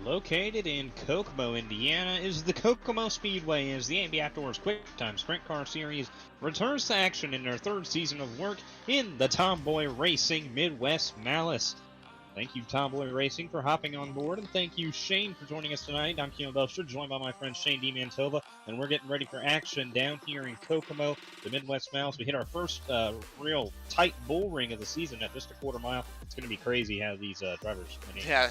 Located in Kokomo, Indiana, is the Kokomo Speedway as the A&B Outdoors Quicktime Sprint Car Series returns to action in their third season of work in the Tomboy Racing Midwest Malace. Thank you, Tomboy Racing, for hopping on board, and thank you, Shane, for joining us tonight. I'm Kelan Belsha, joined by my friend Shane DiMantova, and we're getting ready for action down here in Kokomo, the Midwest Malace. We hit our first real tight bull ring of the season at just a quarter mile. It's going to be crazy how these drivers manage.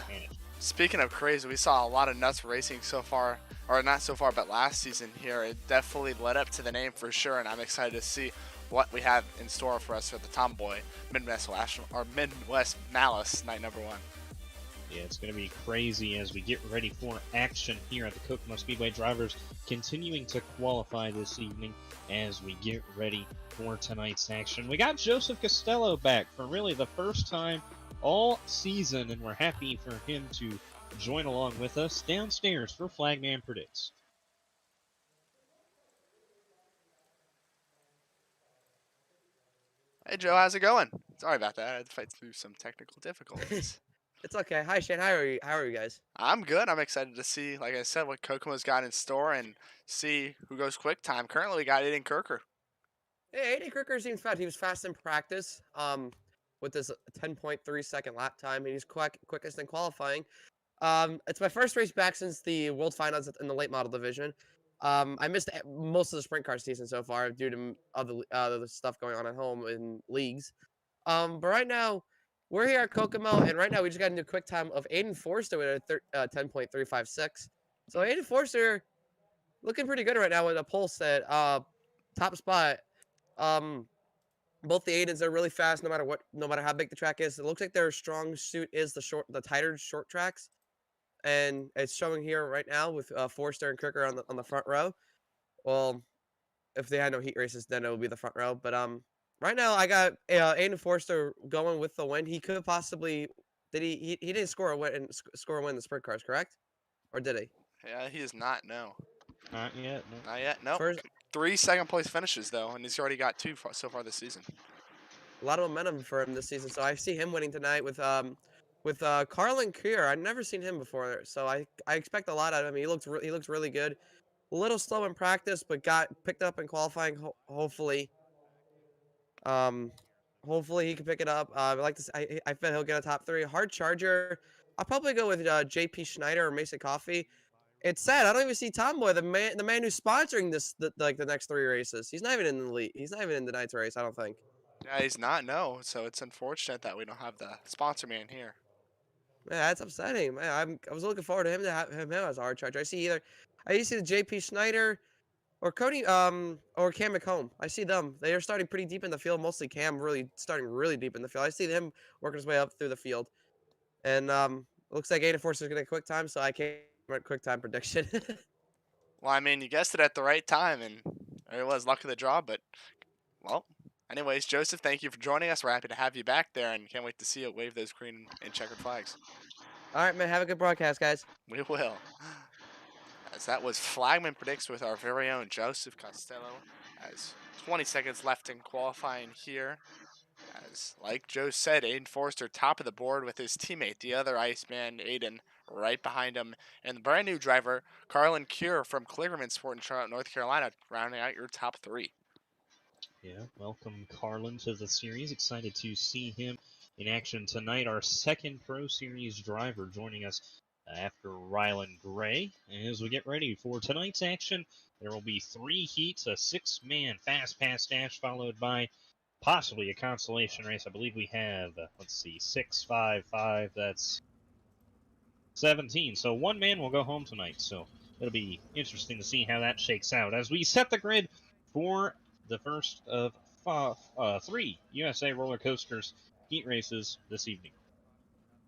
Speaking of crazy, we saw a lot of nuts racing so far, or not so far, but last season here. It definitely led up to the name for sure, and I'm excited to see what we have in store for us for the Tomboy Midwest Malace night number 1. Yeah, it's going to be crazy as we get ready for action here at the Kokomo Speedway. Drivers continuing to qualify this evening as we get ready for tonight's action. We got Joseph Costello back for really the first time all season, and we're happy for him to join along with us downstairs for Flagman Predicts. Hey Joe, how's it going? Sorry about that. I had to fight through some technical difficulties. It's okay. Hi Shane, how are you guys? I'm good. I'm excited to see, like I said, what Kokomo's got in store and see who goes quick time. Currently, we got Aiden Kirker. Hey, Aiden Kirker seems fast. He was fast in practice. With this 10.3 second lap time, and he's quickest in qualifying. It's my first race back since the World Finals in the late model division. I missed most of the sprint car season so far due to other stuff going on at home in leagues. But right now, we're here at Kokomo, and right now we just got a new quick time of Aiden Forster with a 10.356. So Aiden Forster looking pretty good right now with a pulse at top spot. Both the Aidens are really fast, no matter how big the track is. It looks like their strong suit is the tighter short tracks, and it's showing here right now with Forster and Kirker on the front row. Well, if they had no heat races, then it would be the front row. But right now I got Aiden Forster going with the win. He could possibly he didn't score a win in the sprint cars, correct? Or did he? Yeah, he is not. No. Not yet. No. Not yet. No. Nope. 3 second-place finishes though, and he's already got 2 so far this season. A lot of momentum for him this season, so I see him winning tonight with Carlin Kier. I've never seen him before, so I expect a lot out of him. He looks really good. A little slow in practice, but got picked up in qualifying. Hopefully he can pick it up. I bet he'll get a top 3. Hard charger. I'll probably go with JP Schneider or Mason Coffee. It's sad. I don't even see Tomboy, the man who's sponsoring the next 3 races. He's not even in the lead. He's not even in tonight's race, I don't think. Yeah, he's not. No. So it's unfortunate that we don't have the sponsor man here. Man, that's upsetting. Man, I was looking forward to him him as a hard charger. I see the JP Schneider or Cody or Cam McComb. I see them. They are starting pretty deep in the field. Mostly Cam starting really deep in the field. I see him working his way up through the field. And looks like Aiden Forster is going to quick time, so I can't run quick time prediction. Well, I mean, you guessed it at the right time, and it was luck of the draw. But well, anyways, Joseph, thank you for joining us. We're happy to have you back there, and can't wait to see you wave those green and checkered flags. All right, man. Have a good broadcast, guys. We will. As that was Flagman Predicts with our very own Joseph Costello. As 20 seconds left in qualifying here. As, like Joe said, Aiden Forster top of the board with his teammate, the other Iceman, Aiden, right behind him. And the brand new driver, Carlin Kier from Kligerman Sport in Charlotte, North Carolina, rounding out your top 3. Yeah, welcome Carlin to the series. Excited to see him in action tonight. Our second Pro Series driver joining us after Rylan Gray. And as we get ready for tonight's action, there will be 3 heats, a 6-man fast pass dash followed by possibly a consolation race. I believe we have, let's see, 6, 5, 5, that's 17. So one man will go home tonight. So it'll be interesting to see how that shakes out as we set the grid for the first of 3 USA Roller Coasters heat races this evening.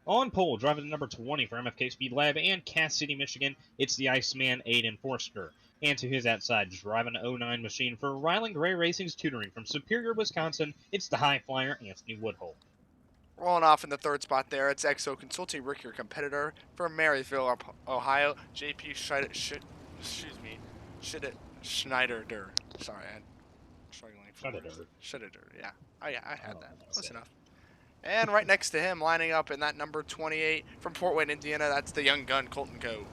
On pole, driving the number 20 for MFK Speed Lab and Cass City, Michigan, it's the Iceman Aiden Forster. And to his outside, driving an 09 machine for Ryland Gray Racing's Tutoring from Superior, Wisconsin, it's the high flyer Anthony Woodhull. Rolling off in the third spot there, it's EXO Consulting Rick, your competitor from Maryville, Ohio, JP Schneider. Sorry, I'm struggling for words. Schneider, yeah. Oh yeah, I had that. Close enough. And right next to him, lining up in that number 28 from Fort Wayne, Indiana, that's the young gun, Colton Coe.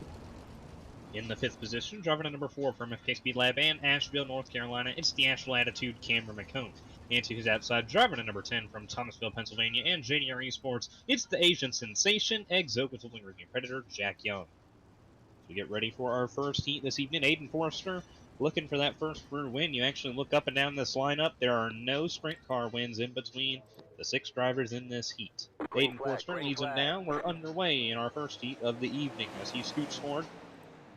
In the 5th position, driving a number 4 from MFK Speed Lab and Asheville, North Carolina, it's the Asheville Attitude Cameron McComb. And to his outside, driving a number 10 from Thomasville, Pennsylvania and JDR Esports, it's the Asian sensation, Exo Consulting Review Predator, Jack Young. So we get ready for our first heat this evening. Aiden Forster looking for that first career win. You actually look up and down this lineup. There are no sprint car wins in between the 6 drivers in this heat. Aiden Forster leads them down. We're underway in our first heat of the evening as he scoots forward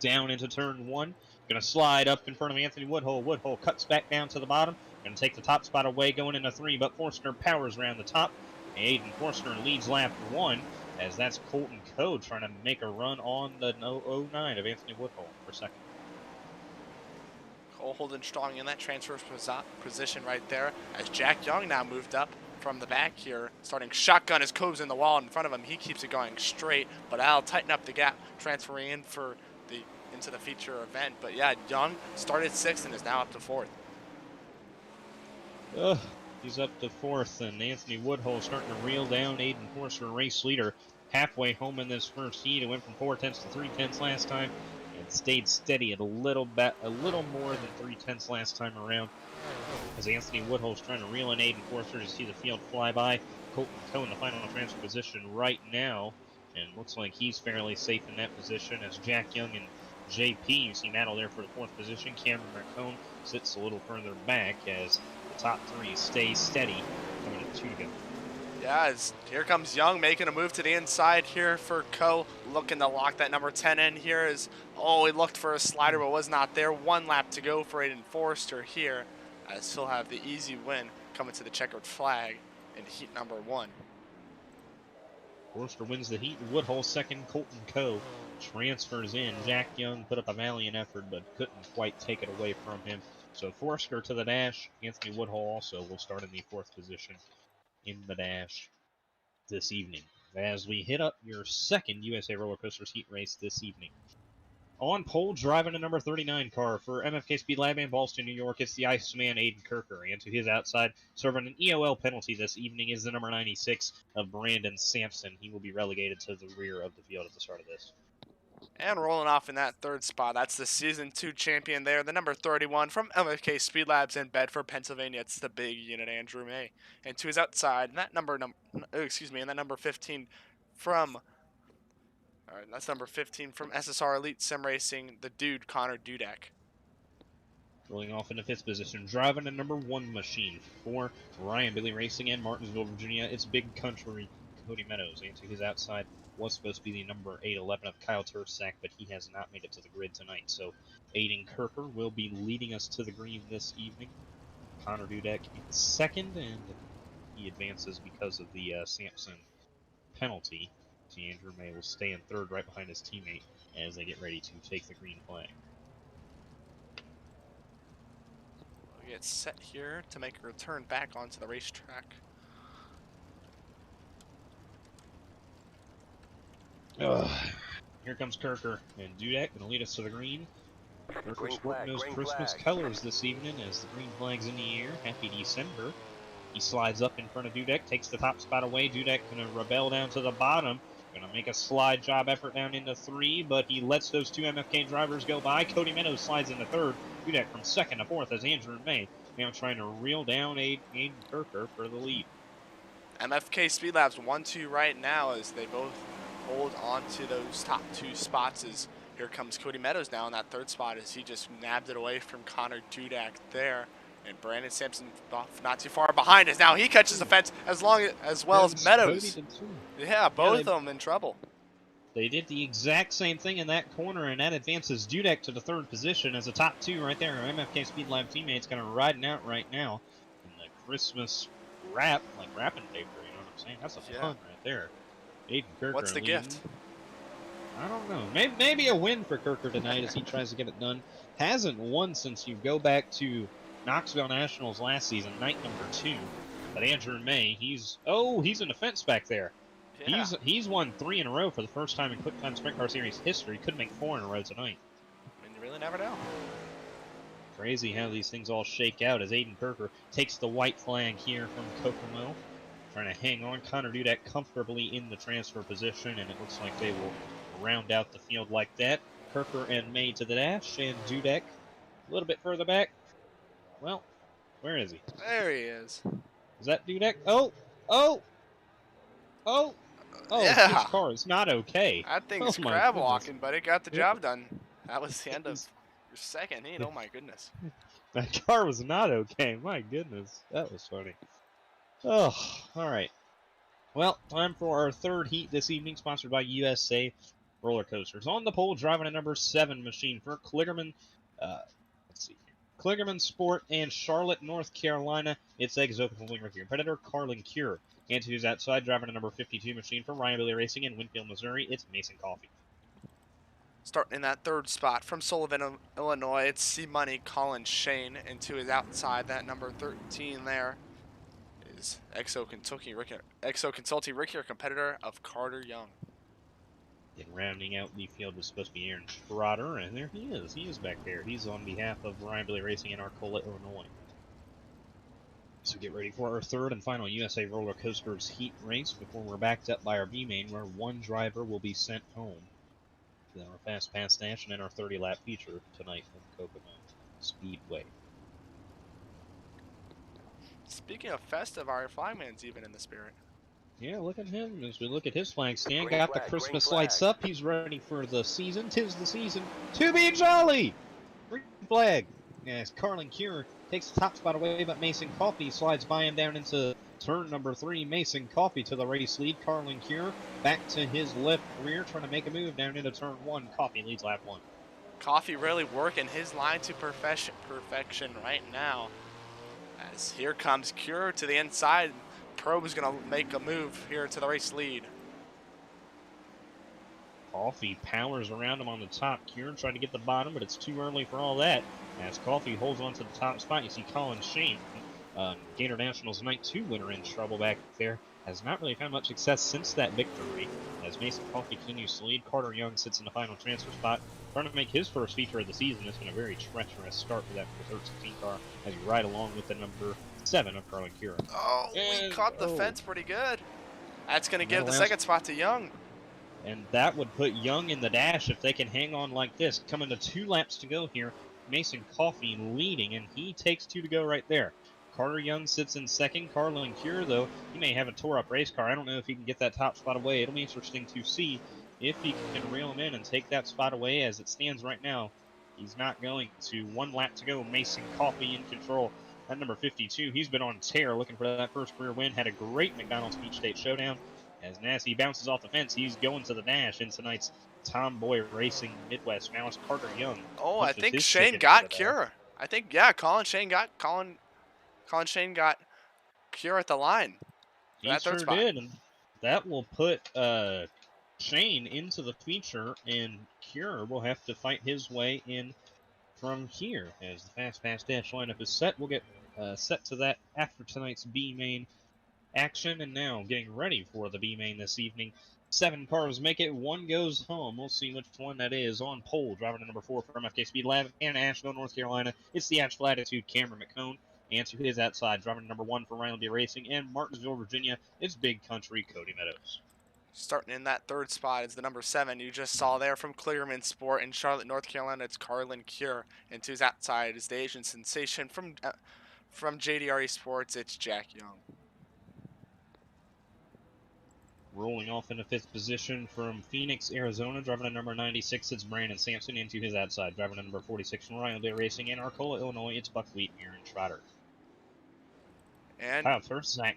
down into turn 1. Going to slide up in front of Anthony Woodhull. Woodhull cuts back down to the bottom. Going to take the top spot away going into 3, but Forster powers around the top. Aiden Forster leads lap 1 as that's Colton Coe trying to make a run on the 09 of Anthony Woodhull for second. Cole holding strong in that transfer position right there as Jack Young now moved up from the back here, starting shotgun as Coe's in the wall in front of him. He keeps it going straight, but I'll tighten up the gap, transferring in for into the feature event. But yeah, Young started 6th and is now up to 4th. He's up to 4th, and Anthony Woodhull starting to reel down Aiden Forster, race leader, halfway home in this first heat. It went from 4/10 to 3/10 last time, and stayed steady at a little more than 3/10 last time around. As Anthony Woodhull's trying to reel in Aiden Forster to see the field fly by. Colton Coe in the final transfer position right now, and looks like he's fairly safe in that position as Jack Young and JP, you see Mattel there for the 4th position. Cameron McComb sits a little further back as the top 3 stay steady, coming at 2 to go. Yeah, here comes Young making a move to the inside here for Coe, looking to lock that number 10 in here. He looked for a slider but was not there. 1 lap to go for Aiden Forster here, as he'll have the easy win coming to the checkered flag in heat number 1. Forster wins the heat. Woodhull second. Colton Coe transfers in. Jack Young put up a valiant effort but couldn't quite take it away from him. So Forster to the dash. Anthony Woodhull also will start in the 4th position in the dash this evening as we hit up your second USA Roller Coasters heat race this evening. On pole, driving a number 39 car for MFK Speed Lab in Ballston, New York, it's the Iceman Aiden Kirker. And to his outside, serving an EOL penalty this evening is the number 96 of Brandon Sampson. He will be relegated to the rear of the field at the start of this. And rolling off in that 3rd spot, that's the Season 2 champion there, the number 31 from MFK Speed Labs in Bedford, Pennsylvania. It's the big unit, Andrew May. And to his outside, and that number 15 from... All right, that's number 15 from SSR Elite Sim Racing, the dude, Connor Dudek. Rolling off into 5th position, driving a number 1 machine for Ryan Billy Racing in Martinsville, Virginia. It's Big Country Cody Meadows. And to his outside was supposed to be the number 811 of Kyle Tursack, but he has not made it to the grid tonight. So Aiden Kirker will be leading us to the green this evening. Connor Dudek in 2nd, and he advances because of the Sampson penalty. Andrew May will stay in 3rd right behind his teammate as they get ready to take the green flag. We'll get set here to make a return back onto the racetrack. Here comes Kirker, and Dudek going to lead us to the green. Kirker sporting those Christmas colors this evening as the green flag's in the air. Happy December. He slides up in front of Dudek, takes the top spot away. Dudek going to rebel down to the bottom. Going to make a slide job effort down into 3, but he lets those 2 MFK drivers go by. Cody Meadows slides into 3rd. Dudek from 2nd to 4th as Andrew May now trying to reel down Aiden Kirker for the lead. MFK Speed Labs 1-2 right now as they both hold on to those top 2 spots. As here comes Cody Meadows now in that 3rd spot as he just nabbed it away from Connor Dudek there. And Brandon Sampson not too far behind us. Now he catches the fence as well as Meadows. Yeah, both of them in trouble. They did the exact same thing in that corner, and that advances Dudek to the 3rd position as a top 2 right there. MFK Speed Lab teammates kind of riding out right now in the Christmas wrap, like wrapping paper, you know what I'm saying? That's a fun right there. Aiden Kirker What's the leading. gift? I don't know. Maybe a win for Kirker tonight as he tries to get it done. Hasn't won since you go back to Knoxville Nationals last season, night number 2. But Andrew May, he's in the fence back there. Yeah. He's won 3 in a row for the first time in Quicktime Sprint Car Series history. Could make 4 in a row tonight. And you really never know. Crazy how these things all shake out as Aiden Kirker takes the white flag here from Kokomo. Trying to hang on. Connor Dudek comfortably in the transfer position, and it looks like they will round out the field like that. Kirker and May to the dash, and Dudek a little bit further back. Well, where is he? There he is. Is that Dudek? Oh, yeah. this car is not okay. That thing's my crab goodness. walking, but it got the job done. That was the end of your second heat. Oh my goodness. That car was not okay. My goodness. That was funny. Oh, alright. Well, time for our 3rd heat this evening, sponsored by USA Roller Coasters. On the pole, driving a number 7 machine for Kligerman. Let's see here. Kligerman Sport and Charlotte, North Carolina. It's Exotic with your competitor, Carlin Cure. And to his outside, driving a number 52 machine for Ryan Billy Racing in Winfield, Missouri. It's Mason Coffey. Starting in that 3rd spot from Sullivan, Illinois, it's C-Money Colin Shane. And to his outside, that number 13 there is Exo Consulting Rick, your competitor of Carter Young. And rounding out the field was supposed to be Aaron Schroeder, and there he is. He is back there. He's on behalf of Ryan Billy Racing in Arcola, Illinois. So get ready for our 3rd and final USA Roller Coasters heat race before we're backed up by our B main, where 1 driver will be sent home. Then our Fast Pass Dash and then our 30-lap feature tonight from Kokomo Speedway. Speaking of festive, our flagman's even in the spirit. Yeah, look at him as we look at his flag stand. Got the Christmas lights up. He's ready for the season. 'Tis the season to be jolly! Green flag. As Carlin Cure takes the top spot away, but Mason Coffey slides by him down into turn number 3. Mason Coffey to the race lead. Carlin Cure back to his left rear, trying to make a move down into turn 1. Coffey leads lap 1. Coffey really working his line to perfection right now. As here comes Cure to the inside. Probe's going to make a move here to the race lead. Coffey powers around him on the top. Kieran trying to get the bottom, but it's too early for all that. As Coffey holds on to the top spot, you see Colin Shane, Gator Nationals Night 2 winner, in trouble back there. Has not really found much success since that victory. As Mason Coffey continues to lead, Carter Young sits in the final transfer spot, trying to make his first feature of the season. It's been a very treacherous start for that number 13 car as you ride along with the number 7 of Carlin Cure. Oh, we caught the fence pretty good. That's going to give the 2nd spot to Young. And that would put Young in the dash if they can hang on like this. Coming to 2 laps to go here. Mason Coffey leading, and he takes 2 to go right there. Carter Young sits in 2nd. Carlin Cure, though, he may have a tore-up race car. I don't know if he can get that top spot away. It'll be interesting to see if he can reel him in and take that spot away. As it stands right now, he's not going to. 1 lap to go. Mason Coffey in control. That number 52, he's been on tear looking for that first career win. Had a great McDonald's Beach State Showdown. As Nasty bounces off the fence, he's going to the dash in tonight's Tomboy Racing Midwest. Now it's Carter Young. Oh, I think Shane got Cure. I think, yeah, Colin Shane got Cure at the line. He sure did, and that will put Shane into the feature, and Cure will have to fight his way in from here. As the Fast Pass Dash lineup is set, we'll get set to that after tonight's B main action, and now getting ready for the B main this evening. 7 cars make it, 1 goes home. We'll see which one that is. On pole, driver to number 4 for MFK Speed Lab in Asheville, North Carolina. It's the Asheville Attitude, Cameron McCone. And to his outside, driver to number 1 for Ryan B. Racing in Martinsville, Virginia. It's Big Country, Cody Meadows. Starting in that 3rd spot is the number 7 you just saw there from Clearman Sport in Charlotte, North Carolina. It's Carlin Cure. And to his outside is the Asian sensation from JDRE Sports. It's Jack Young. Rolling off into 5th position from Phoenix, Arizona, driving to number 96, it's Brandon Sampson. Into his outside, driving to number 46 from Ryan Day Racing in Arcola, Illinois, it's Buckwheat, Aaron Trotter. And Kyle Turzak,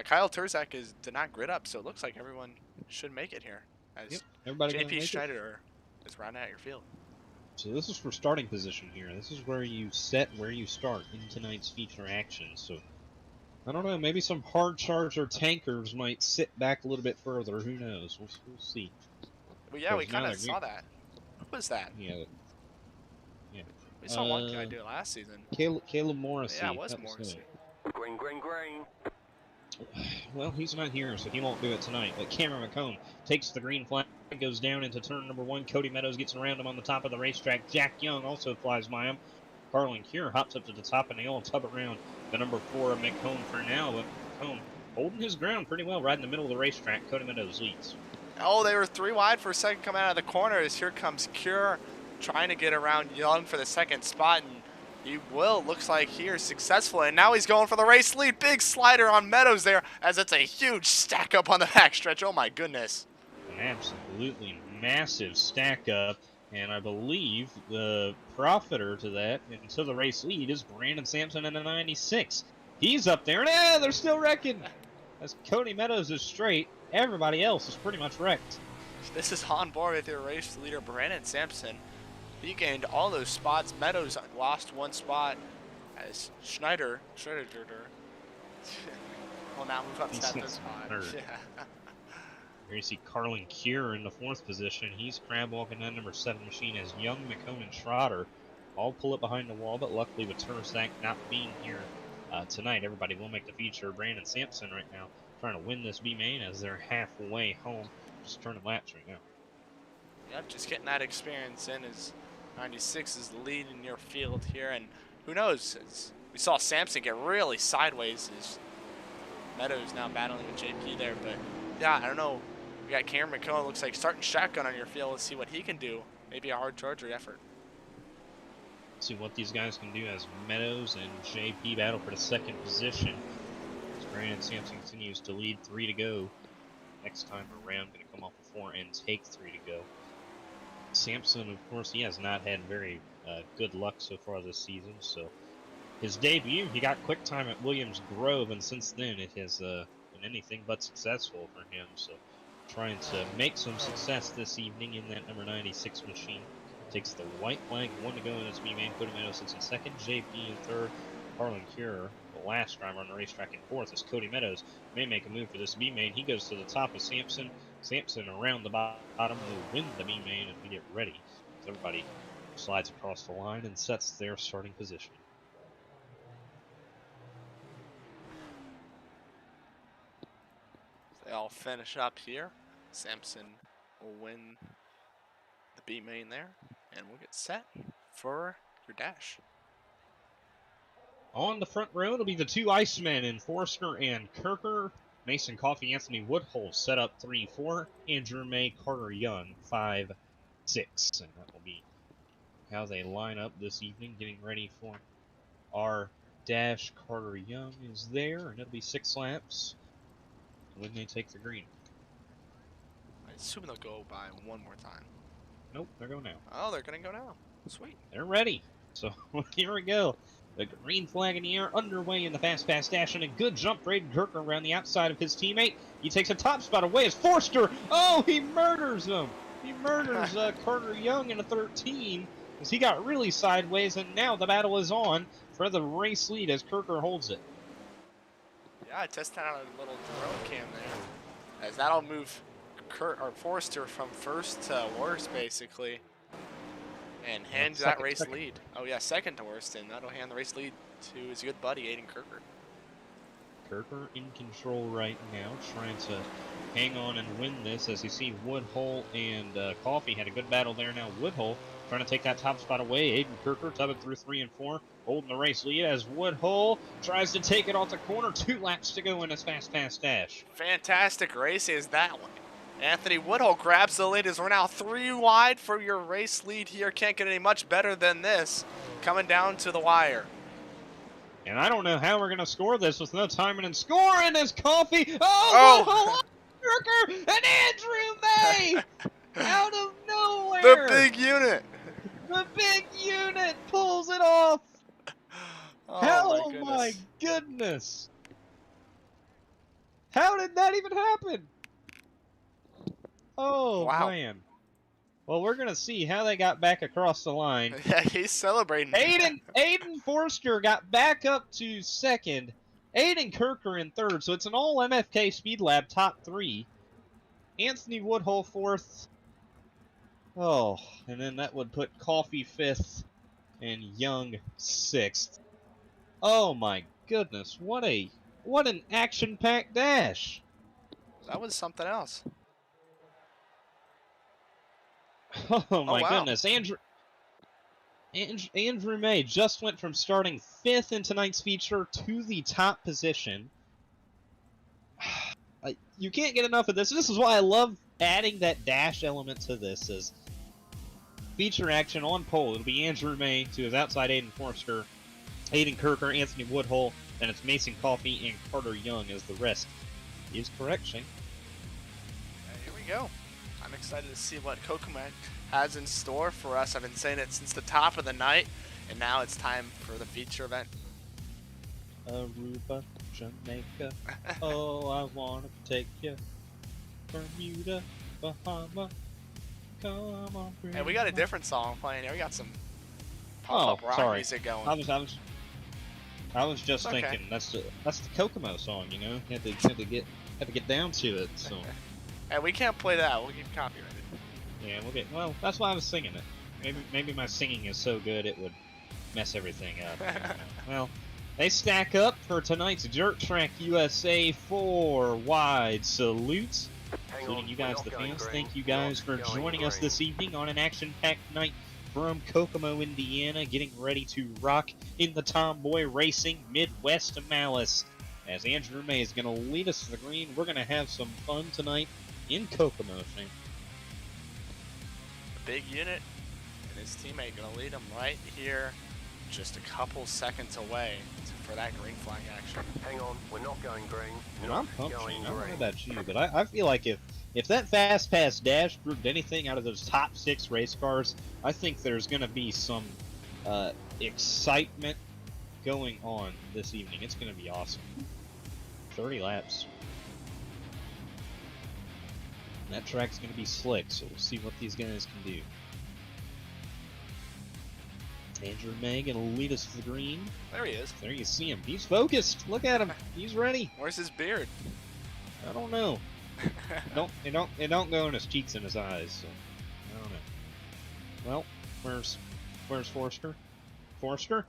Kyle Turzak did not grid up, so it looks like everyone should make it here. As everybody JP Schneider is rounding out your field. So this is for starting position here. This is where you set where you start in tonight's feature action. So I don't know, maybe some hard charger tankers might sit back a little bit further. Who knows? We'll see. Well, yeah, we kind of saw that. What was that? Yeah. We saw one guy do it last season. Caleb Morrissey. Yeah, it was Morrissey. Green. Well, he's not here, so he won't do it tonight. But Cameron McComb takes the green flag, goes down into turn number 1. Cody Meadows gets around him on the top of the racetrack. Jack Young also flies by him. Carlin Cure hops up to the top, and they all tub around the number 4 of McComb for now. But McComb holding his ground pretty well right in the middle of the racetrack. Cody Meadows leads. Oh, they were 3 wide for a second coming out of the corners. Here comes Cure trying to get around Young for the second spot, and he looks like here successful, and now he's going for the race lead. Big slider on Meadows there, as it's a huge stack up on the backstretch. Oh my goodness. An absolutely massive stack up, and I believe the profiter to that and to the race lead is Brandon Sampson in the 96. He's up there, and they're still wrecking. As Cody Meadows is straight, everybody else is pretty much wrecked. This is on board with your race leader, Brandon Sampson. He gained all those spots. Meadows lost 1 spot as Schneider will now move up to that 3rd spot. Yeah. Here you see Carlin Cure in the 4th position. He's crab walking that number 7 machine as Young, McComb, and Schroeder all pull it behind the wall, but luckily with Turzak not being here tonight, everybody will make the feature. Brandon Sampson right now trying to win this B main as they're halfway home, just turning laps right now. Yep, just getting that experience in as 96 is leading your field here, and who knows, as we saw Sampson get really sideways as Meadows now battling with JP there, but yeah, I don't know. We got Cameron McComb, looks like starting shotgun on your field. Let's see what he can do. Maybe a hard charger effort. See what these guys can do as Meadows and JP battle for the 2nd position. As Brandon Sampson continues to lead, 3 to go. Next time around, going to come off of 4 and take 3 to go. Sampson, of course, he has not had very good luck so far this season. So his debut, he got Quicktime at Williams Grove, and since then it has been anything but successful for him. So trying to make some success this evening in that number 96 machine. Takes the white flag, 1 to go in his B main. Cody Meadows sits in 2nd, JP in 3rd, Carlin Cure, the last driver on the racetrack, in 4th. As Cody Meadows may make a move for this B main. He goes to the top of Sampson. Sampson around the bottom will win the B main and we get ready. Everybody slides across the line and sets their starting position. They all finish up here. Sampson will win the B main there, and we'll get set for your dash. On the front row, it'll be the 2 Icemen in Forster and Kirker. Mason Coffey, Anthony Woodhull set up 3-4. Andrew May, Carter Young 5-6. And that will be how they line up this evening, getting ready for our dash. Carter Young is there, and it'll be 6 laps when they take the green. I assume they'll go by 1 more time. Nope, they're going now. Oh, they're going to go now. Sweet. They're ready. So here we go. The green flag in the air, underway in the fast pass dash, and a good jump for Aiden Kirker around the outside of his teammate. He takes a top spot away as Forster. Oh, he murders him. He murders Carter Young in a 13 as he got really sideways, and now the battle is on for the race lead as Kirker holds it. Yeah, I tested out a little drone cam there, as that'll move Forster from 1st to worst, basically. And hand that race lead. Oh yeah, 2nd to worst, and that'll hand the race lead to his good buddy, Aiden Kirker. Kirker in control right now, trying to hang on and win this. As you see, Woodhull and Coffey had a good battle there. Now Woodhull trying to take that top spot away. Aiden Kirker tugging through 3 and 4, holding the race lead as Woodhull tries to take it off the corner. 2 laps to go in his fast pass dash. Fantastic race is that one. Anthony Woodhull grabs the lead as we're now 3 wide for your race lead here. Can't get any much better than this. Coming down to the wire. And I don't know how we're going to score this with no timing and scoring this coffee. Oh! Worker and Andrew May out of The nowhere. big unit. The big unit pulls it off. Oh my My goodness. goodness. How did that even happen? Oh, Wow. man. Well, we're going to see how they got back across the line. Yeah, he's celebrating. Aiden Forster got back up to second. Aiden Kirker in third, so it's an all MFK Speed Lab top 3. Anthony Woodhull fourth. Oh, and then that would put Coffee fifth and Young sixth. Oh my goodness, what an action-packed dash. That was something else. Oh my wow. goodness, Andrew May just went from starting 5th in tonight's feature to the top position. You can't get enough of this. This is why I love adding that dash element to this. Is feature action on pole. It'll be Andrew May to his outside Aiden Forster, Aiden Kirker, Anthony Woodhull, and it's Mason Coffey and Carter Young as the rest is correct, Shane. Here we go. I'm excited to see what Kokomo has in store for us. I've been saying it since the top of the night, and now it's time for the feature event. Aruba, Jamaica, oh, I want to take you. Bermuda, Bahama, come on. And we got a different song playing here. We got some pop-up rock music going. I was just Okay. thinking that's the Kokomo song, you know. Had to get down to it. So And we can't play that. We'll get copyrighted. yeah, well, that's why I was singing it. Maybe my singing is so good it would mess everything up. Well, they stack up for tonight's Dirt Track USA 4 wide salutes. Including you guys, the fans. Thank you guys for joining us this evening on an action-packed night from Kokomo, Indiana, getting ready to rock in the Tomboy Racing Midwest to Malace. As Andrew May is going to lead us to the green, we're going to have some fun tonight in Kokomo, Shane. The big unit and his teammate going to lead him right here, just a couple seconds away for that green flag action. Hang on, we're not going green. And I'm pumped, Shane. I don't know about you, but I feel like if that Fast Pass Dash proved anything out of those top 6 race cars, I think there's going to be some excitement going on this evening. It's going to be awesome. 30 laps. And that track's going to be slick, so we'll see what these guys can do. Andrew May going to lead us to the green. There he is. There you see him. He's focused. Look at him. He's ready. Where's his beard? I don't know. It don't go in his cheeks and his eyes, so I don't know. Well, where's Forster? Forster?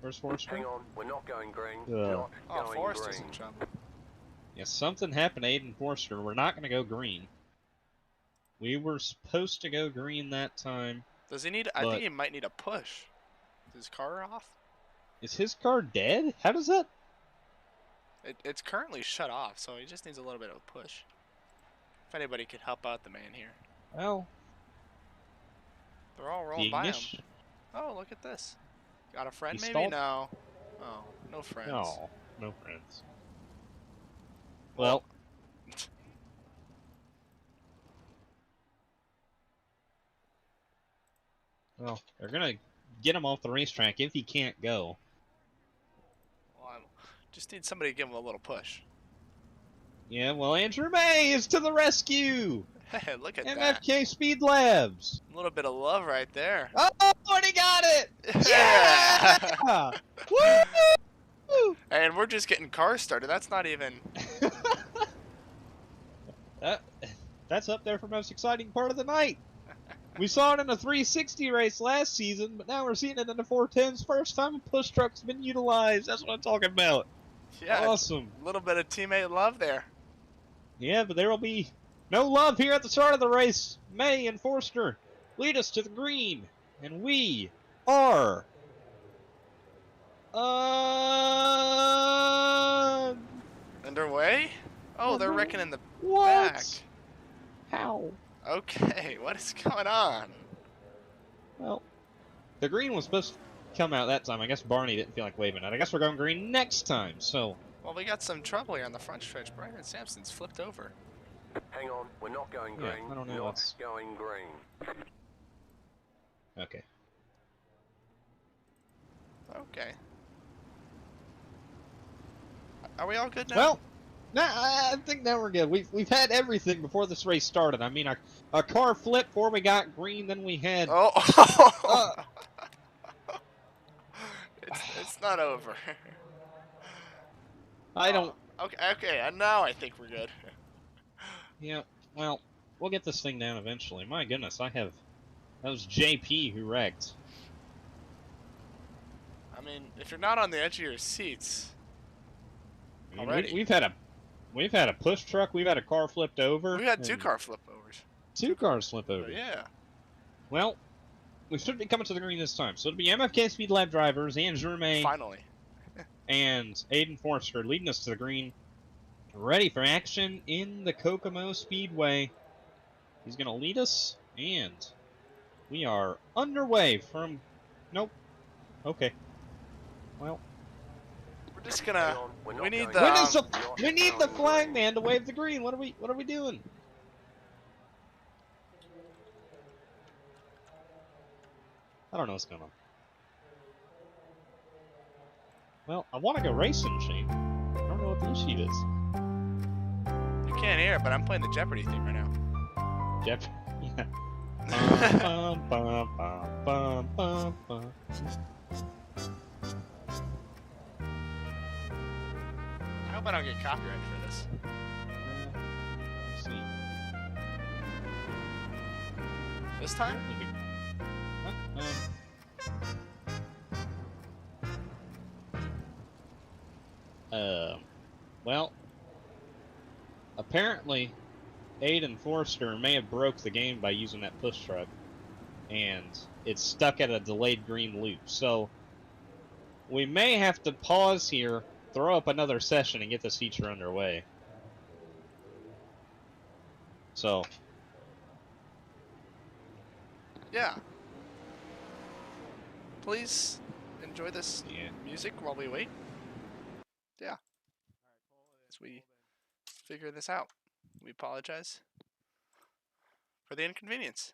Where's Forster? Hang on, we're not going green. Ugh. Not Oh, going Forrester's green. in trouble. Yeah, something happened to Aiden Forster. We're not going to go green. We were supposed to go green that time. Does he need? I think he might need a push. Is his car off? Is his car dead? How does that? It's currently shut off, so he just needs a little bit of a push. If anybody could help out the man here. Well, They're all rolling by him. Oh, look at this. Got a friend He maybe? stalled? No. Oh, no friends. No, no friends. Well. Well, they're going to get him off the racetrack if he can't go. Well, I just need somebody to give him a little push. Yeah, well, Andrew May is to the rescue! Hey, look at that. MFK Speed Labs! A little bit of love right there. Oh, and he got it! Yeah! Woo! And we're just getting cars started. That's not even... That's up there for most exciting part of the night. We saw it in a 360 race last season, but now we're seeing it in the 410s. First time a push truck's been utilized. That's what I'm talking about. Yeah, Awesome. A little bit of teammate love there. Yeah, but there will be no love here at the start of the race. May and Forster lead us to the green, and we are Underway? Oh, they're reckoning the what? back. How? Okay, what is going on? Well, the green was supposed come out that time. I guess Barney didn't feel like waving it. I guess we're going green next time. So Well, we got some trouble here on the front stretch. Brandon Sampson's flipped over. Hang on, we're not going Yeah, green. I don't know Not what's- going green. okay. Okay. Are we all good now? Well, nah, I think now we're good. We've had everything before this race started. I mean, a car flip before we got green. Then we had Oh. It's not over. I don't. Okay, and now I think we're good. Yeah. Well, we'll get this thing down eventually. My goodness, that was JP who wrecked. I mean, if you're not on the edge of your seats, I mean, already. we've had a push truck. We've had a car flipped over. We had two and car flip overs. Two cars flip over. Yeah. Well, we should be coming to the green this time. So it'll be MFK Speed Lab drivers and Germain Finally. and Aiden Forster leading us to the green. Ready for action in the Kokomo Speedway. He's going to lead us, and we are underway from... Nope. Okay. Well, We're just Hang gonna. on, we're not We need going the. green. we need the flag man to wave the green. What are we doing? I don't know what's going on. Well, I want to go racing, Shane. I don't know what the issue is. You can't hear it, but I'm playing the Jeopardy theme right now. Jeff. Yeah. Bum, bum, bum, bum, bum, bum. I hope I don't get copyright for this. Let's see. This time? Well, apparently, Aiden Forster may have broke the game by using that push truck, and it's stuck at a delayed green loop. So, we may have to pause here, throw up another session, and get this feature underway. So, Yeah. Please enjoy this yeah. music while we wait. Yeah. As we figure this out, we apologize for the inconvenience.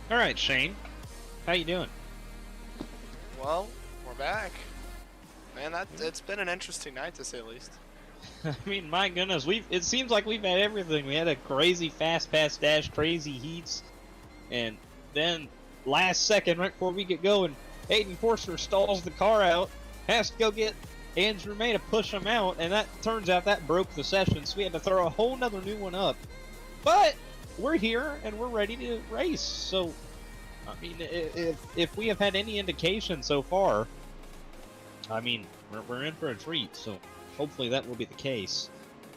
All right, Shane. How you doing? Well, we're back. Man, it's been an interesting night to say the least. I mean, my goodness, it seems like we've had everything. We had a crazy fast pass dash, crazy heats, and then last second, right before we get going, Aiden Forster stalls the car out, has to go get Andrew May to push him out, and that turns out that broke the session, so we had to throw a whole nother new one up. But we're here and we're ready to race. So, I mean, if we have had any indication so far, I mean, we're in for a treat. So hopefully that will be the case.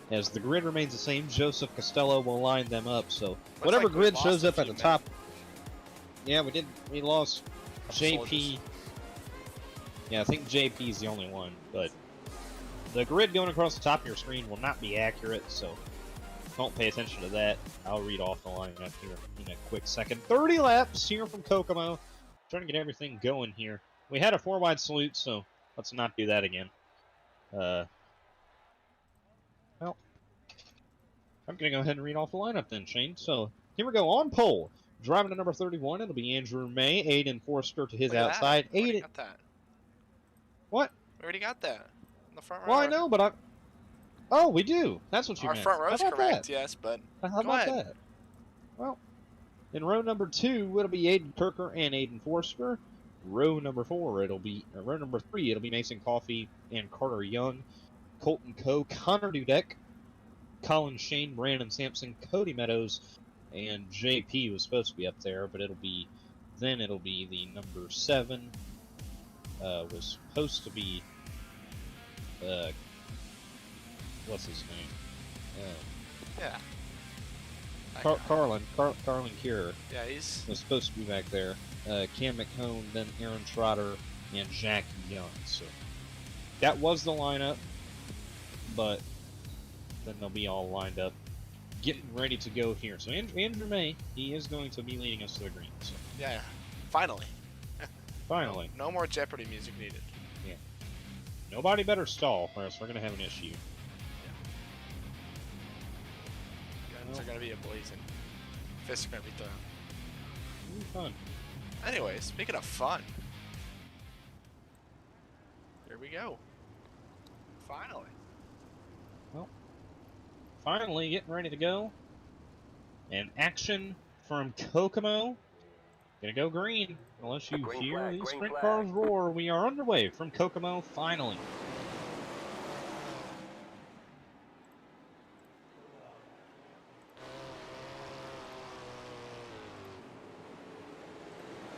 As the grid remains the same, Joseph Costello will line them up. So whatever like we grid lost shows a up at few the top. Yeah, we did. We lost JP. Soldiers. Yeah, I think JP is the only one, but the grid going across the top of your screen will not be accurate, so don't pay attention to that. I'll read off the lineup here in a quick second. 30 laps here from Kokomo. Trying to get everything going here. We had a 4-wide salute, so let's not do that again. Well, I'm going to go ahead and read off the lineup then, Shane. So here we go. On pole, driving to number 31, it'll be Andrew May. Aiden Forster to his Look at that. outside. We already Aiden. got that. What? We already got that. In the front row. Well, I know, but Oh, we do. That's what you Our meant. front row's How about correct, that? yes, but How go about ahead. that? Well, in row number 2, it'll be Aiden Kirker and Aiden Forster. Row number 3, it'll be Mason Coffey and Carter Young, Colton Coe, Connor Dudek, Colin Shane, Brandon Sampson, Cody Meadows, and JP was supposed to be up there, but it'll be the number 7. Was supposed to be what's his name? Yeah. Carlin Keurer Yeah, he's was supposed to be back there. Cam McCone, then Aaron Trotter, and Jack Young. So that was the lineup, but then they'll be all lined up, getting ready to go here. So Andrew May, he is going to be leading us to the green. So yeah. Finally. finally, No more Jeopardy music needed. nobody better stall, or else we're gonna have an issue. Guns are gonna be ablazing. Fists are gonna be thrown. It'll be fun. Anyway, speaking of fun, here we go. Finally. Finally, getting ready to go. And action from Kokomo. Gonna go green. Unless you Green hear flag, these green sprint flag. cars roar, we are underway from Kokomo finally.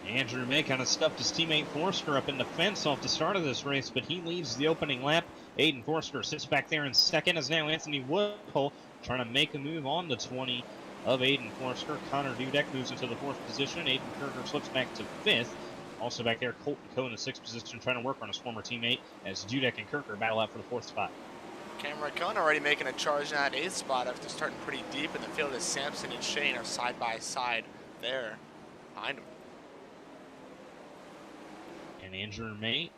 Andrew May kind of stuffed his teammate Forster up in the fence off the start of this race, but he leads the opening lap. Aiden Forster sits back there in second, as now Anthony Woodhull trying to make a move on the 20 of Aiden Forster. Connor Dudek moves into the 4th position. Aiden Kirker slips back to 5th. Also back there, Colton Coe in the 6th position, trying to work on his former teammate as Dudek and Kirker battle out for the 4th spot. Cameron Cohn already making a charge in that 8th spot after starting pretty deep in the field as Sampson and Shane are side by side there behind him. And Andrew May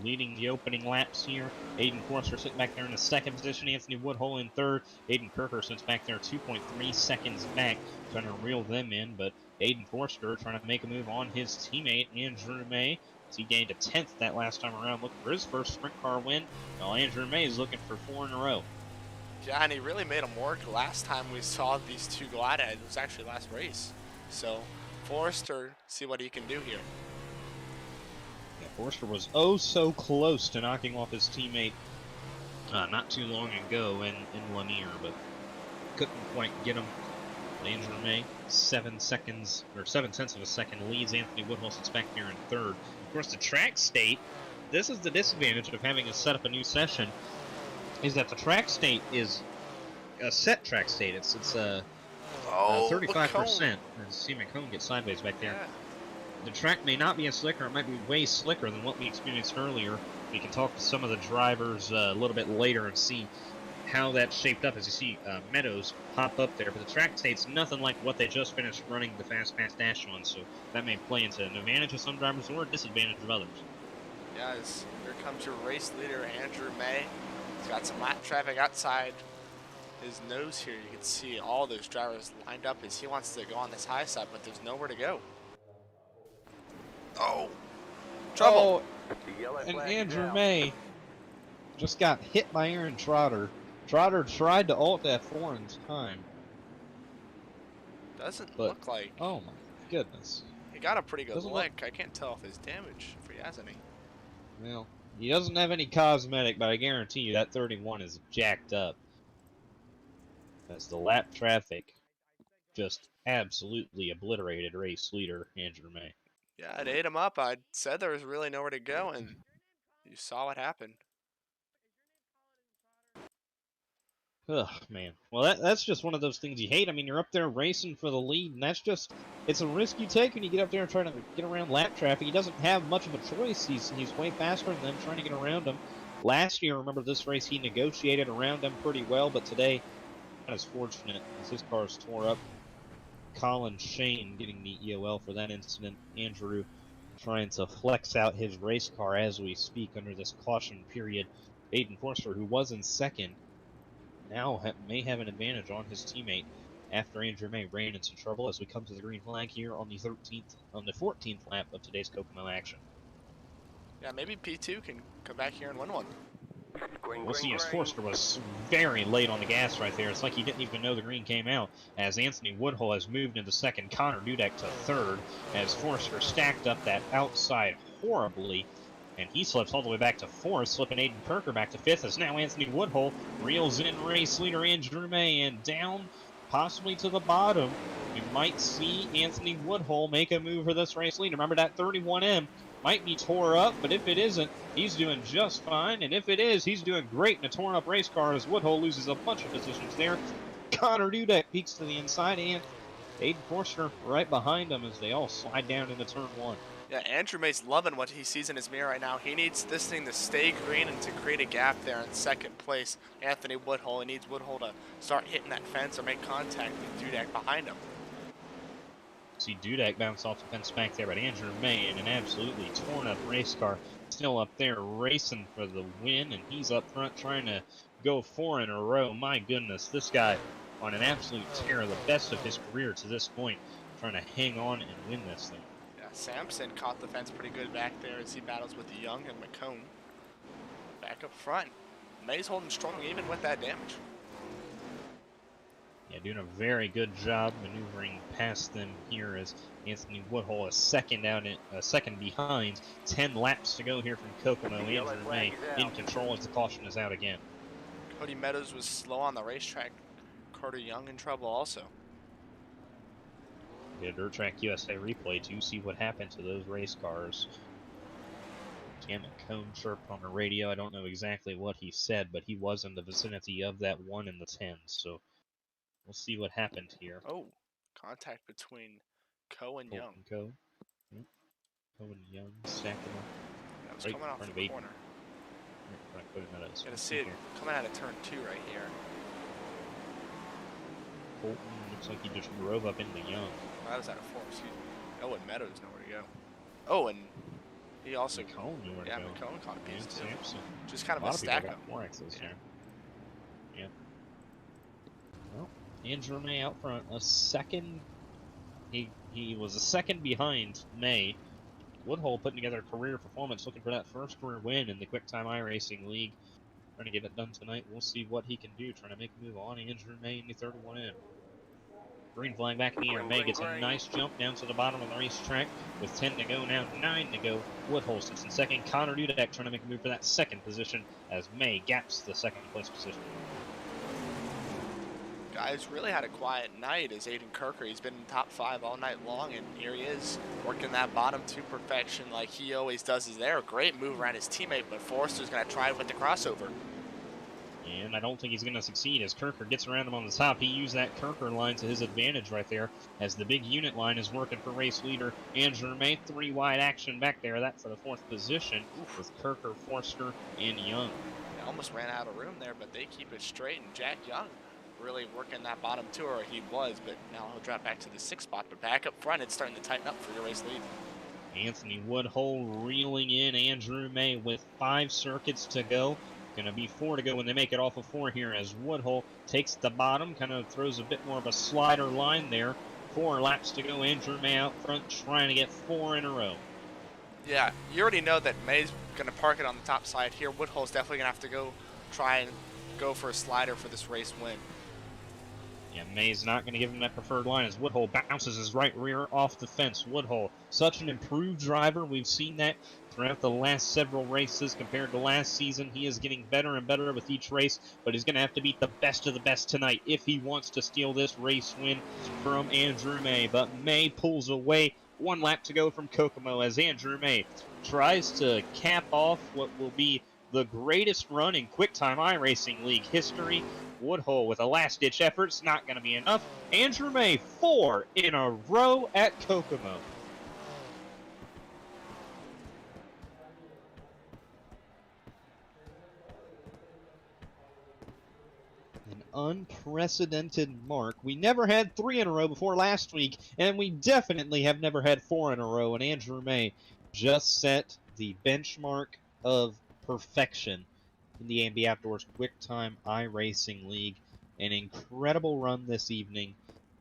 leading the opening laps here. Aiden Forster sitting back there in the 2nd position. Anthony Woodhull in 3rd. Aiden Kirker sits back there 2.3 seconds back, trying to reel them in. But Aiden Forster trying to make a move on his teammate, Andrew May, as he gained a 10th that last time around, looking for his first sprint car win. While Andrew May is looking for 4 in a row. Yeah, and he really made them work last time we saw these two go at it. It was actually last race. So, Forster, see what he can do here. Yeah, Forster was oh so close to knocking off his teammate not too long ago in Lanier, but couldn't quite get him. Andrew May, 7 tenths of a second leads. Anthony Woodhull sits back here in 3rd. Of course, the track state, this is the disadvantage of having to set up a new session, is that the track state is a set track state. It's 35%. See McCone get sideways back there. Yeah. The track may not be as slick, or it might be way slicker than what we experienced earlier. We can talk to some of the drivers a little bit later and see how that shaped up. As you see Meadows pop up there, but the track state's nothing like what they just finished running the fast pass dash on, so that may play into an advantage of some drivers or a disadvantage of others. Guys, here comes your race leader, Andrew May. He's got some lap traffic outside his nose here. You can see all those drivers lined up as he wants to go on this high side, but there's nowhere to go. Oh, trouble. The yellow And flag is Andrew out. May just got hit by Aaron Trotter. Trotter tried to ult F4 in time, Doesn't but look like oh my goodness. he got a pretty good Doesn't look, lick. I can't tell if his damage, if he has any. well, he doesn't have any cosmetic, but I guarantee you that 31 is jacked up. As the lap traffic just absolutely obliterated race leader Andrew May. Yeah, it ate him up. I said there was really nowhere to go, and you saw what happened. Ugh, man. Well, that's just one of those things you hate. I mean, you're up there racing for the lead, and that's just, it's a risk you take when you get up there and try to get around lap traffic. He doesn't have much of a choice. He's way faster than them trying to get around him. Last year, remember this race, he negotiated around them pretty well, but today, not as fortunate as his car's tore up. Colin Shane getting the EOL for that incident. Andrew trying to flex out his race car as we speak under this caution period. Aiden Forster, who was in second, now may have an advantage on his teammate after Andrew May ran into trouble as we come to the green flag here on the 14th lap of today's Kokomo action. Yeah, maybe P2 can come back here and win one. Green, We'll green, see as green. Forster was very late on the gas right there. It's like he didn't even know the green came out as Anthony Woodhull has moved into second, Connor Dudek to third as Forster stacked up that outside horribly. And he slips all the way back to fourth, slipping Aiden Kirker back to fifth as now Anthony Woodhull reels in race leader Andrew May and down possibly to the bottom. We might see Anthony Woodhull make a move for this race leader. Remember that 31M might be tore up, but if it isn't, he's doing just fine. And if it is, he's doing great in a torn up race car as Woodhull loses a bunch of positions there. Connor Dudek peeks to the inside and Aiden Forster right behind him as they all slide down into turn one. Yeah, Andrew May's loving what he sees in his mirror right now. He needs this thing to stay green and to create a gap there in second place. Anthony Woodhull, he needs Woodhull to start hitting that fence or make contact with Dudek behind him. See Dudek bounce off the fence back there, but Andrew May in an absolutely torn up race car still up there racing for the win, and he's up front trying to go 4 in a row. My goodness, this guy on an absolute tear, the best of his career to this point, trying to hang on and win this thing. Yeah, Sampson caught the fence pretty good back there as he battles with Young and McCone. Back up front, May's holding strong even with that damage. Yeah, doing a very good job maneuvering past them here as Anthony Woodhull is second behind. 10 laps to go here from Kokomo. Andrew May in control as the caution is out again. Cody Meadows was slow on the racetrack. Carter Young in trouble also. Get a Dirt Track USA replay to see what happened to those race cars. Cam McCone chirped on the radio. I don't know exactly what he said, but he was in the vicinity of that 1 in the 10. So we'll see what happened here. Oh, contact between Coe and Young. Coe. Yep. Coe and Young stacking up. That was Right coming off in front the of corner. Meadows. Gonna see it coming out of turn 2 right here. Colton looks like he just drove up into Young. That was out of 4, excuse me. Oh, and Meadows nowhere to go. Oh, and he also McCone knew where to yeah, go. McCone caught a piece And too. Sampson. Just kind of A a lot of people stack got up. 4 axles Yeah. here. Yeah. Well, Andrew May out front, a second. He was a second behind May. Woodhull putting together a career performance, looking for that first career win in the Quicktime iRacing League. Trying to get it done tonight. We'll see what he can do. Trying to make a move on Andrew May in the 31M. Green flag back in the air. May gets a nice jump down to the bottom of the racetrack with 10 to go now, 9 to go. Woodhull sits in second. Connor Dudek trying to make a move for that second position as May gaps the second place position. Guys really had a quiet night as Aiden Kirker. He's been in top 5 all night long, and here he is working that bottom 2 perfection like he always does. Is there a great move around his teammate, but Forster's going to try with the crossover. And I don't think he's going to succeed as Kirker gets around him on the top. He used that Kirker line to his advantage right there as the big unit line is working for race leader Andrew May. 3 wide action back there. That for the 4th position with Kirker, Forster, and Young. They almost ran out of room there, but they keep it straight, and Jack Young really working that bottom 2, or he was, but now he'll drop back to the 6th spot. But back up front, it's starting to tighten up for your race lead. Anthony Woodhull reeling in Andrew May with 5 circuits to go. Going to be 4 to go when they make it off of 4 here as Woodhull takes the bottom, kind of throws a bit more of a slider line there. 4 laps to go. Andrew May out front trying to get 4 in a row. Yeah, you already know that May's going to park it on the top side here. Woodhull's definitely going to have to go try and go for a slider for this race win. Yeah, May's not going to give him that preferred line as Woodhull bounces his right rear off the fence. Woodhull, such an improved driver. We've seen that throughout the last several races compared to last season. He is getting better and better with each race, but he's going to have to beat the best of the best tonight if he wants to steal this race win from Andrew May. But May pulls away. 1 lap to go from Kokomo as Andrew May tries to cap off what will be the greatest run in Quicktime iRacing League history. Woodhull with a last-ditch effort. It's not going to be enough. Andrew May, 4 in a row at Kokomo. An unprecedented mark. We never had 3 in a row before last week, and we definitely have never had 4 in a row, and Andrew May just set the benchmark of perfection in the AMB Outdoors Quicktime iRacing League. An incredible run this evening,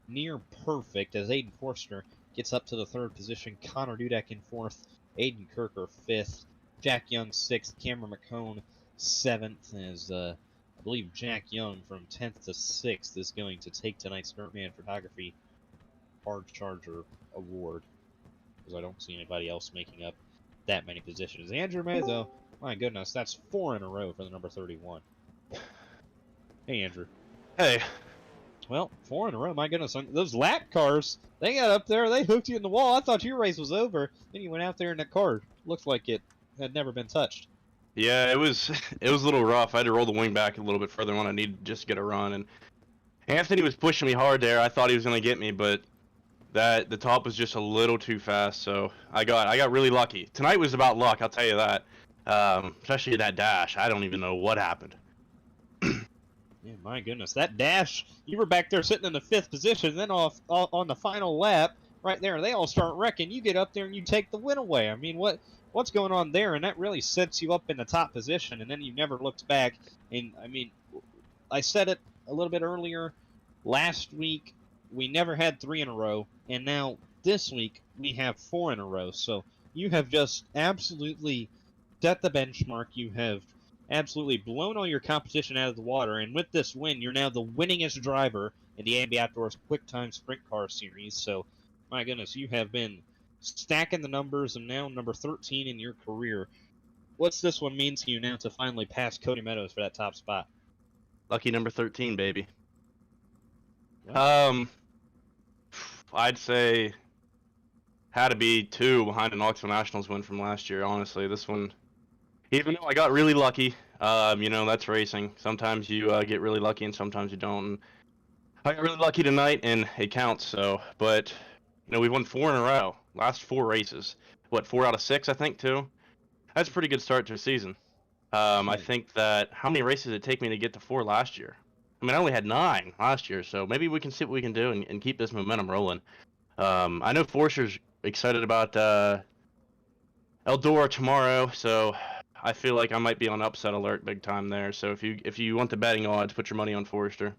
near perfect as Aiden Forster gets up to the 3rd position, Connor Dudek in 4th, Aiden Kirker 5th, Jack Young 6th, Cameron McCone 7th, as I believe Jack Young from 10th to 6th is going to take tonight's Dirtman Photography Hard Charger Award, because I don't see anybody else making up that many positions. Andrew May, though, my goodness, that's 4 in a row for the number 31. Hey, Andrew. Hey. Well, 4 in a row, my goodness. Those lap cars, they got up there, they hooked you in the wall. I thought your race was over. Then you went out there and that car looked like it had never been touched. Yeah, it was a little rough. I had to roll the wing back a little bit further when I needed just to get a run. And Anthony was pushing me hard there. I thought he was going to get me, but the top was just a little too fast. So I got really lucky. Tonight was about luck, I'll tell you that. Especially that dash. I don't even know what happened. Yeah, my goodness, that dash, you were back there sitting in the 5th position, then on the final lap, right there, they all start wrecking. You get up there and you take the win away. I mean, what's going on there? And that really sets you up in the top position, and then you never looked back. And, I mean, I said it a little bit earlier. Last week, we never had 3 in a row, and now this week, we have 4 in a row. So you have just absolutely set the benchmark. You have absolutely blown all your competition out of the water, and with this win, you're now the winningest driver in the AMB Outdoors Quicktime Sprint Car Series. So, my goodness, you have been stacking the numbers, and now number 13 in your career. What's this one mean to you now to finally pass Cody Meadows for that top spot? Lucky number 13, baby. Well, I'd say had to be 2 behind the Knoxville Nationals win from last year, honestly. This one, even though I got really lucky, that's racing. Sometimes you get really lucky and sometimes you don't. And I got really lucky tonight, and it counts. So, but we won 4 in a row. Last 4 races. 4 out of 6, I think, too. That's a pretty good start to a season. I think that how many races did it take me to get to 4 last year? I mean, I only had 9 last year, so maybe we can see what we can do and keep this momentum rolling. I know Forster's excited about Eldora tomorrow, so I feel like I might be on upset alert big time there. So if you want the betting odds, put your money on Forster.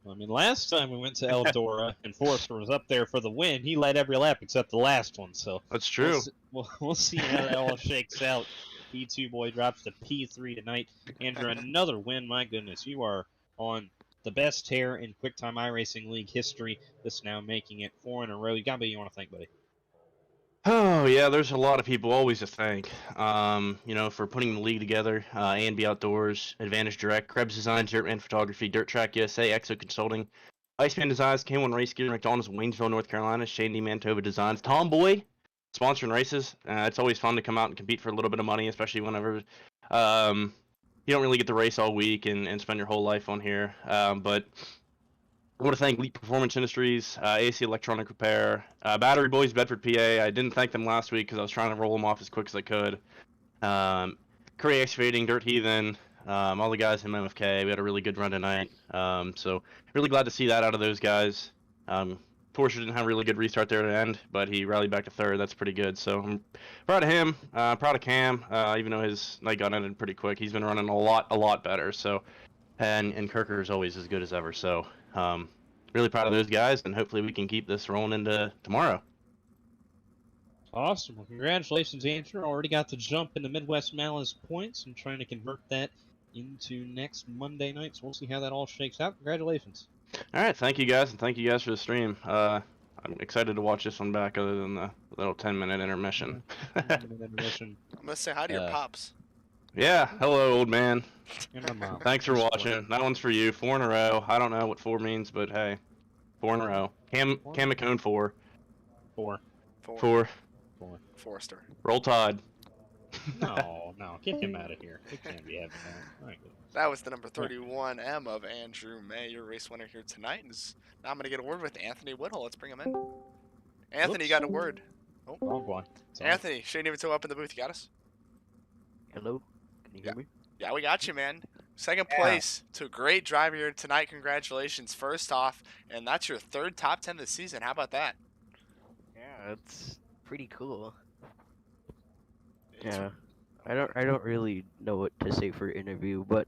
I mean, last time we went to Eldora and Forster was up there for the win, he led every lap except the last one. So that's true. We'll see how that all shakes out. P2 boy drops to P3 tonight. Andrew, another win. My goodness, you are on the best tear in Quicktime iRacing League history. This now making it 4 in a row. You got me. You want to thank, buddy? Oh, yeah, there's a lot of people always to thank, for putting the league together. A&B Outdoors, Advantage Direct, Krebs Designs, Dirtman Photography, Dirt Track USA, Exo Consulting, Iceman Designs, K1 Race Gear, McDonald's, Waynesville, North Carolina, Shane DiMantova Designs, Tomboy, sponsoring races. It's always fun to come out and compete for a little bit of money, especially whenever you don't really get to race all week and spend your whole life on here. But I want to thank Elite Performance Industries, AC Electronic Repair, Battery Boys, Bedford, PA. I didn't thank them last week because I was trying to roll them off as quick as I could. Curry Excavating, Dirt Heathen, all the guys in MFK. We had a really good run tonight. So really glad to see that out of those guys. Porsche didn't have a really good restart there at the end, but he rallied back to 3rd. That's pretty good. So I'm proud of him. Proud of Cam, even though his night got ended pretty quick. He's been running a lot better. So, and Kirker is always as good as ever. So really proud of those guys, and hopefully we can keep this rolling into tomorrow. Awesome. Well, congratulations, Andrew. Already got the jump in the Midwest Malace points and trying to convert that into next Monday night. So we'll see how that all shakes out. Congratulations. All right, thank you guys, and thank you guys for the stream. I'm excited to watch this one back, other than the little 10-minute intermission. Intermission. I'm gonna say hi to your pops. Yeah, hello, old man. And my mom. Thanks for watching. That one's for you. 4 in a row. I don't know what 4 means, but hey, 4 in a row. Cam McCone 4. 4. 4. Forrester. Roll Tide. No, get him out of here. We can't be having that. All right. That was the number 31M of Andrew May, your race winner here tonight. And now I'm going to get a word with Anthony Woodhull. Let's bring him in. Anthony, you got a word. Oh, boy. Anthony, Shane DiMantova up in the booth. You got us? Hello? Can you hear me? Yeah, we got you, man. Second place to a great driver here tonight. Congratulations, first off. And that's your third top 10 this season. How about that? Yeah, it's pretty cool. Yeah. I don't really know what to say for interview, but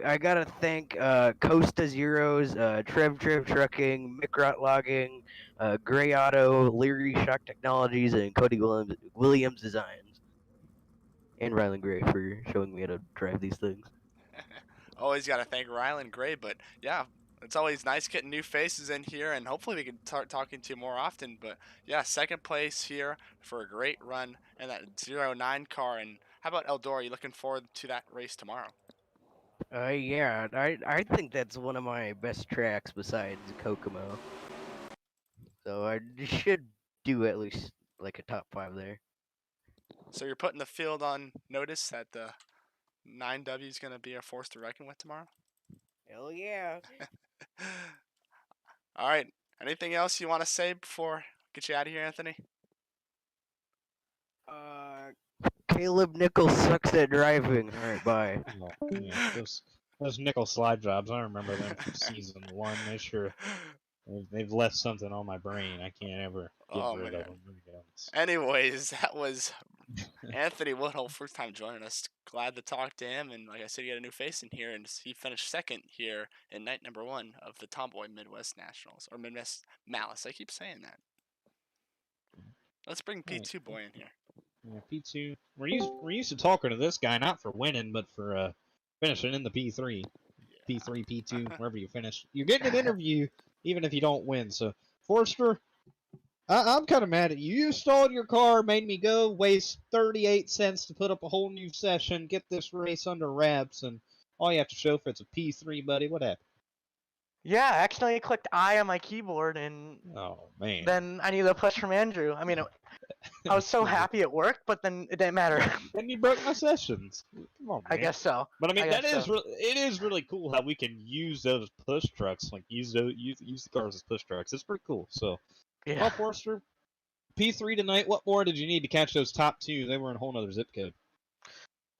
I gotta thank Costa Zeros, Trev Trucking, Microt Logging, Gray Auto, Leary Shock Technologies, and Cody Williams Designs. And Rylan Gray for showing me how to drive these things. Always got to thank Rylan Gray, but yeah, it's always nice getting new faces in here, and hopefully we can start talking to you more often. But yeah, second place here for a great run in that 09 car. And how about Eldora? You looking forward to that race tomorrow? Yeah, I think that's one of my best tracks besides Kokomo. So I should do at least like a top 5 there. So you're putting the field on notice that the 9W is going to be a force to reckon with tomorrow? Hell yeah. All right. Anything else you want to say before I get you out of here, Anthony? Caleb Nichols sucks at driving. All right, bye. Oh, yeah, those nickel slide jobs, I remember them from season 1. They've left something on my brain. I can't ever get rid of them. Anyways, that was Anthony Woodhull, first time joining us. Glad to talk to him, and like I said, he got a new face in here, and he finished second here in night number 1 of the Tomboy Midwest Nationals, or Midwest Malace. I keep saying that. Let's bring P2 boy in here. Yeah, P2. We're used to talking to this guy, not for winning, but for finishing in the P3. Yeah. P3, P2, wherever you finish. You're getting an interview, even if you don't win. So, Forster, I'm kind of mad at you. You stalled your car, made me go waste 38 cents to put up a whole new session, get this race under wraps, and all you have to show for it's a P3, buddy. What happened? Yeah, I accidentally clicked I on my keyboard, and man. Then I needed a push from Andrew. I mean, I was so happy it worked, but then it didn't matter. Then you broke my sessions. Come on, man. I guess so. But I mean, it is really cool how we can use those push trucks, like use the cars as push trucks. It's pretty cool. So, yeah. Well, Forster, P3 tonight. What more did you need to catch those top 2? They were in a whole nother zip code.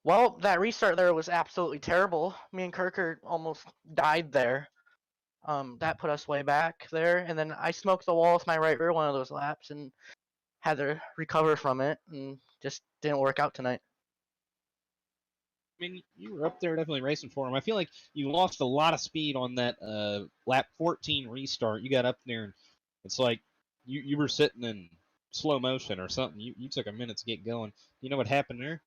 Well, that restart there was absolutely terrible. Me and Kirker almost died there. That put us way back there, and then I smoked the wall with my right rear one of those laps and had to recover from it, and just didn't work out tonight. I mean, you were up there definitely racing for him. I feel like you lost a lot of speed on that lap 14 restart. You got up there, and it's like you were sitting in slow motion or something. You took a minute to get going. You know what happened there?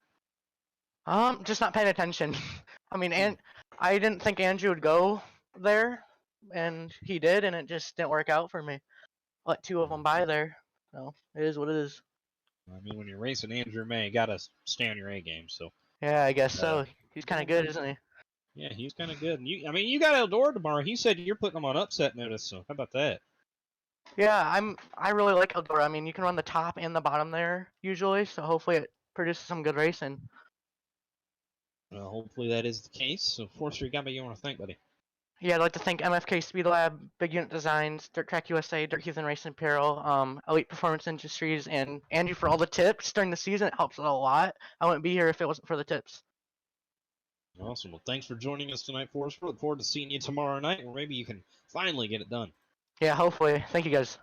Just not paying attention. I mean, I didn't think Andrew would go there, and he did, and it just didn't work out for me. Let 2 of them by there. So it is what it is. I mean, when you're racing Andrew May, you gotta stay on your A game. So. Yeah, I guess so. He's kind of good, isn't he? Yeah, he's kind of good. And you got Eldora tomorrow. He said you're putting him on upset notice. So how about that? Yeah, I really like Eldora. I mean, you can run the top and the bottom there usually, so hopefully it produces some good racing. Well, hopefully that is the case. So, Forster, you got me. You want to thank, buddy? Yeah, I'd like to thank MFK Speed Lab, Big Unit Designs, Dirt Track USA, Dirt Heathen Racing Apparel, Elite Performance Industries, and Andrew for all the tips during the season. It helps a lot. I wouldn't be here if it wasn't for the tips. Awesome. Well, thanks for joining us tonight, Forster. Look forward to seeing you tomorrow night, where maybe you can finally get it done. Yeah, hopefully. Thank you, guys.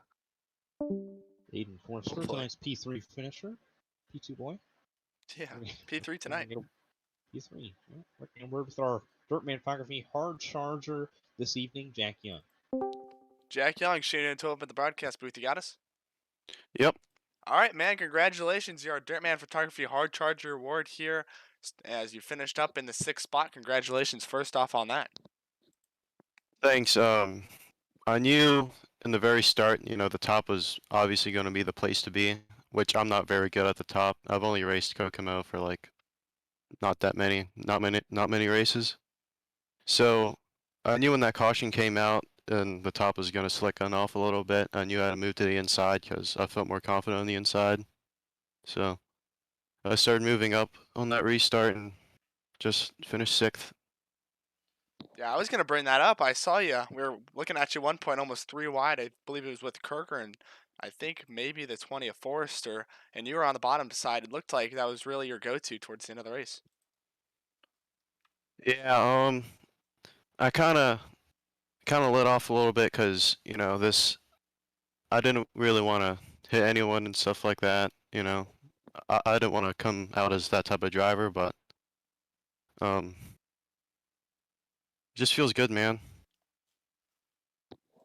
Aiden Forster, tonight's P3 finisher. P2 boy. Yeah, P3 tonight. P3. Yeah, working a word with our Dirt Manphotography hard charger this evening, Jack Young. Jack Young, Shane DiMantova at the broadcast booth. You got us? Yep. All right, man. Congratulations. You're our Dirtman Photography Hard Charger Award here as you finished up in the 6th spot. Congratulations first off on that. Thanks. I knew in the very start, the top was obviously going to be the place to be, which I'm not very good at the top. I've only raced Kokomo for like not many races. So I knew when that caution came out and the top was going to slick on off a little bit, I knew I had to move to the inside because I felt more confident on the inside. So I started moving up on that restart and just finished 6th. Yeah, I was going to bring that up. I saw you. We were looking at you 1 point, almost 3 wide. I believe it was with Kirker and I think maybe the 20 of Forrester, and you were on the bottom side. It looked like that was really your go-to towards the end of the race. Yeah, I kind of lit off a little bit because I didn't really want to hit anyone and stuff like that. I didn't want to come out as that type of driver, but just feels good, man.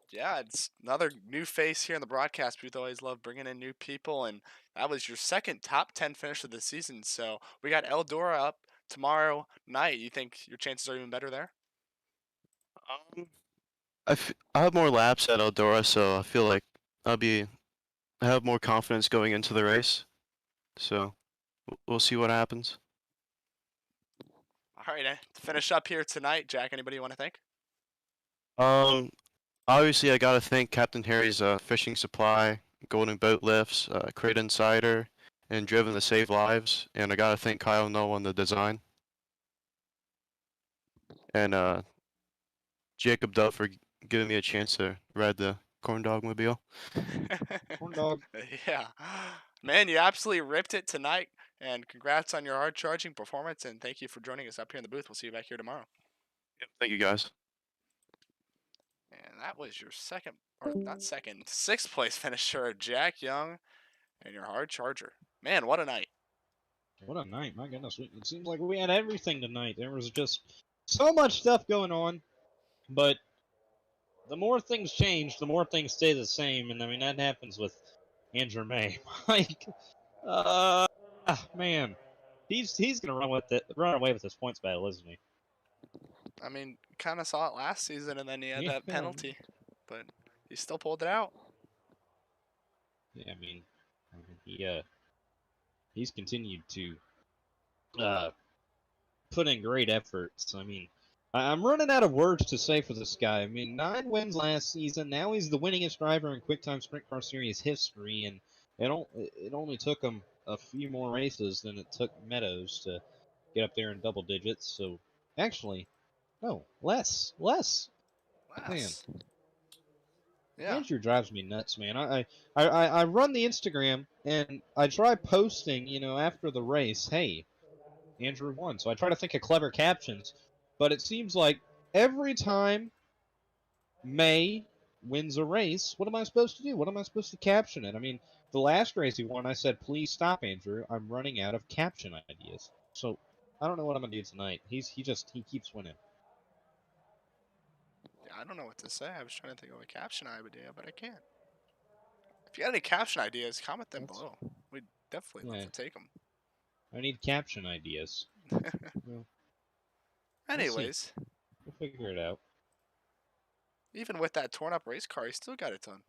Yeah, it's another new face here in the broadcast booth. Always love bringing in new people, and that was your second top 10 finish of the season. So we got Eldora up tomorrow night. You think your chances are even better there? I have more laps at Eldora, so I feel like I have more confidence going into the race. So we'll see what happens. All right, to finish up here tonight, Jack, anybody you want to thank? Obviously I gotta thank Captain Harry's fishing supply, Golden Boat Lifts, Crate Insider, and Driven to Save Lives, and I gotta thank Kyle Null on the design. And Jacob Duff for giving me a chance to ride the corn dog mobile. Corn dog. Yeah. Man, you absolutely ripped it tonight. And congrats on your hard charging performance. And thank you for joining us up here in the booth. We'll see you back here tomorrow. Yep, thank you guys. And that was your sixth place finisher, Jack Young, and your hard charger. Man, what a night. What a night, my goodness. It seems like we had everything tonight. There was just so much stuff going on, but the more things change, the more things stay the same, and I mean, that happens with Andrew May. Like, man, he's gonna run away with this points battle, isn't he? I mean, kind of saw it last season, and then he had Yeah. that penalty, but he still pulled it out. Yeah, I mean he's continued to put in great efforts. I mean, I'm running out of words to say for this guy. I mean, 9 wins last season. Now he's the winningest driver in Quicktime Sprint Car Series history, and it only took him a few more races than it took Meadows to get up there in double digits. So, actually, no, less. Man, Yeah. Andrew drives me nuts, man. I run the Instagram and I try posting, after the race, hey, Andrew won. So I try to think of clever captions, but it seems like every time May wins a race, what am I supposed to do? What am I supposed to caption it? I mean, the last race he won, I said, please stop, Andrew. I'm running out of caption ideas. So I don't know what I'm gonna do tonight. He keeps winning. Yeah, I don't know what to say. I was trying to think of a caption idea, but I can't. If you got any caption ideas, comment them below. We'd definitely love to take them. I need caption ideas. Well, Anyways, we'll figure it out. even with that torn up race car, he still got it done.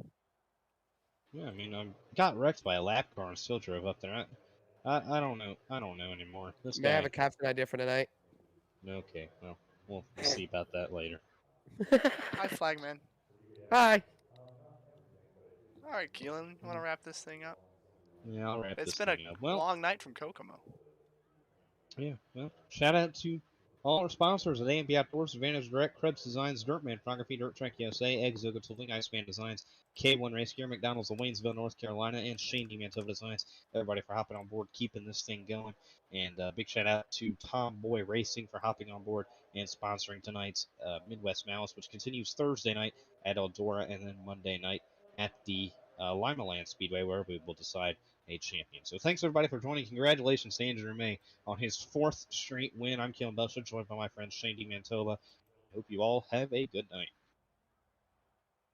Yeah, I mean, I got wrecked by a lap car and still drove up there. I don't know. I don't know anymore. This May I guy. have a captain idea for tonight? Okay, well, we'll see about that later. Hi, Flagman. Hi. All right, Kelan, you want to wrap this thing up? Yeah, I'll wrap It's this been a thing up. Well, long night from Kokomo. yeah, well, shout out to all our sponsors at A&B Outdoors, Advantage Direct, Krebs Designs, Dirtman Photography, Dirt Track USA, Eggs Yoga Tooling, Iceman Designs, K1 Race Gear, McDonald's of Waynesville, North Carolina, and Shane DiMantova Designs. Everybody for hopping on board, keeping this thing going. And big shout out to Tomboy Racing for hopping on board and sponsoring tonight's Midwest Malace, which continues Thursday night at Eldora and then Monday night at the Lima Land Speedway, where we will decide a champion. So thanks everybody for joining. Congratulations to Andrew May on his 4th straight win. I'm Kelan Belsha, joined by my friend Shane DiMantova. Hope you all have a good night.